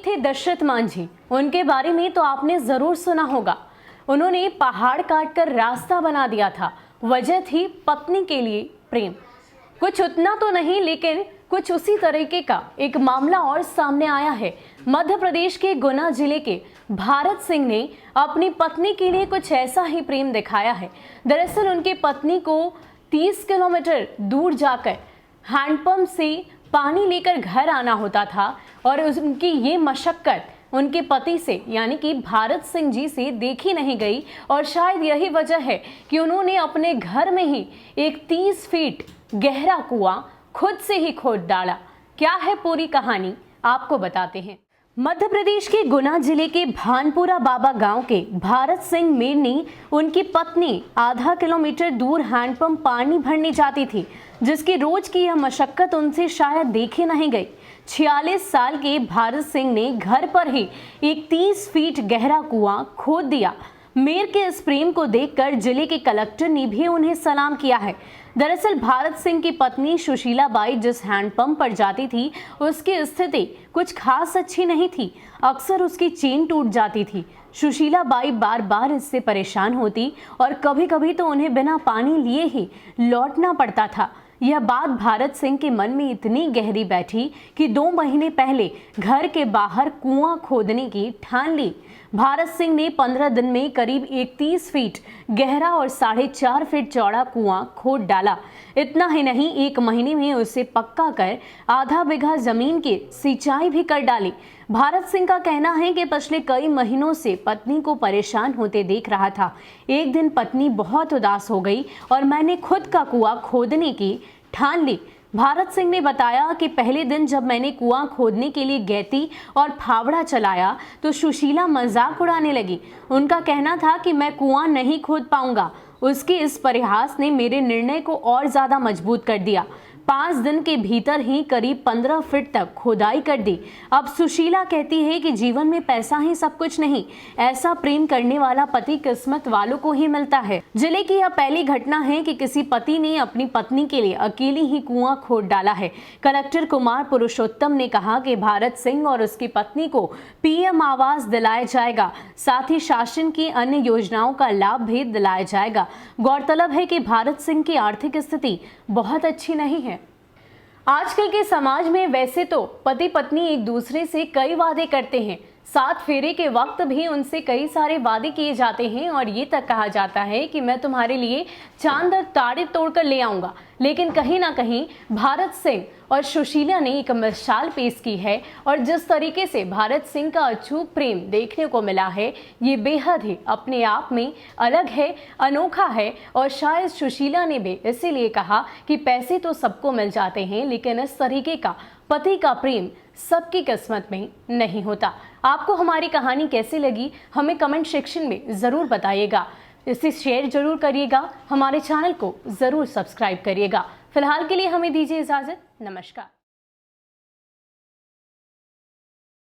एक थे दशरथ मांझी। उनके बारे में तो आपने जरूर सुना होगा। उन्होंने पहाड़ काटकर रास्ता बना दिया था। वजह थी पत्नी के लिए प्रेम। कुछ उतना तो नहीं, लेकिन कुछ उसी तरीके का एक मामला और सामने आया है। मध्य प्रदेश के गुना जिले के भारत सिंह ने अपनी पत्नी के लिए कुछ ऐसा ही प्रेम दिखाया है। दरअसल उनकी पत्नी को 30 किलोमीटर दूर जाकर हैंडपंप से पानी लेकर घर आना होता था और उनकी ये मशक्कत उनके पति से यानी कि भारत सिंह जी से देखी नहीं गई। और शायद यही वजह है कि उन्होंने अपने घर में ही एक 30 फीट गहरा कुआं खुद से ही खोद डाला। क्या है पूरी कहानी, आपको बताते हैं। मध्य प्रदेश के गुना जिले के भानपुरा बाबा गांव के भारत सिंह मेरनी उनकी पत्नी आधा किलोमीटर दूर हैंडपंप पानी भरने जाती थी, जिसकी रोज की यह मशक्कत उनसे शायद देखी नहीं गई। 46 साल के भारत सिंह ने घर पर ही एक 30 फीट गहरा कुआं खोद दिया। मेर के इस प्रेम को देखकर जिले के कलेक्टर ने भी उन्हें सलाम किया है। दरअसल भारत सिंह की पत्नी सुशीला बाई जिस हैंडपंप पर जाती थी, उसकी स्थिति कुछ खास अच्छी नहीं थी। अक्सर उसकी चेन टूट जाती थी। सुशीला बाई बार बार इससे परेशान होती और कभी कभी तो उन्हें बिना पानी लिए ही लौटना पड़ता था। यह बात भारत सिंह के मन में इतनी गहरी बैठी कि 2 महीने पहले घर के बाहर कुआं खोदने की ठान ली। भारत सिंह ने 15 दिन में करीब 30 फीट गहरा और 4.5 फीट चौड़ा कुआं खोद डाला। इतना ही नहीं, 1 महीने में उसे पक्का कर आधा बीघा जमीन की सिंचाई भी कर डाली। भारत सिंह का कहना है कि पिछले कई महीनों से पत्नी को परेशान होते देख रहा था। एक दिन पत्नी बहुत उदास हो गई और मैंने खुद का कुआं खोदने की ठान ली। भारत सिंह ने बताया कि पहले दिन जब मैंने कुआं खोदने के लिए गैती और फावड़ा चलाया तो सुशीला मजाक उड़ाने लगी। उनका कहना था कि मैं कुआं नहीं खोद पाऊंगा। उसके इस परिहास ने मेरे निर्णय को और ज्यादा मजबूत कर दिया। 5 दिन के भीतर ही करीब 15 फीट तक खुदाई कर दी। अब सुशीला कहती है कि जीवन में पैसा ही सब कुछ नहीं, ऐसा प्रेम करने वाला पति किस्मत वालों को ही मिलता है। जिले की यह पहली घटना है कि किसी पति ने अपनी पत्नी के लिए अकेली ही कुआं खोद डाला है। कलेक्टर कुमार पुरुषोत्तम ने कहा कि भारत सिंह और उसकी पत्नी को पीएम आवास दिलाया जाएगा, साथ ही शासन की अन्य योजनाओं का लाभ भी दिलाया जाएगा। गौरतलब है कि भारत सिंह की आर्थिक स्थिति बहुत अच्छी नहीं है। आजकल के समाज में वैसे तो पति पत्नी एक दूसरे से कई वादे करते हैं। 7 फेरे के वक्त भी उनसे कई सारे वादे किए जाते हैं और ये तक कहा जाता है कि मैं तुम्हारे लिए चांद और तारे तोड़कर ले आऊंगा। लेकिन कहीं ना कहीं भारत सिंह और सुशीला ने एक मिसाल पेश की है और जिस तरीके से भारत सिंह का अचूक प्रेम देखने को मिला है, ये बेहद ही अपने आप में अलग है, अनोखा है। और शायद सुशीला ने भी इसीलिए कहा कि पैसे तो सबको मिल जाते हैं, लेकिन इस तरीके का पति का प्रेम सबकी किस्मत में नहीं होता। आपको हमारी कहानी कैसी लगी, हमें कमेंट सेक्शन में ज़रूर बताइएगा। इसे शेयर जरूर करिएगा, हमारे चैनल को ज़रूर सब्सक्राइब करिएगा। फिलहाल के लिए हमें दीजिए इजाज़त। नमस्कार।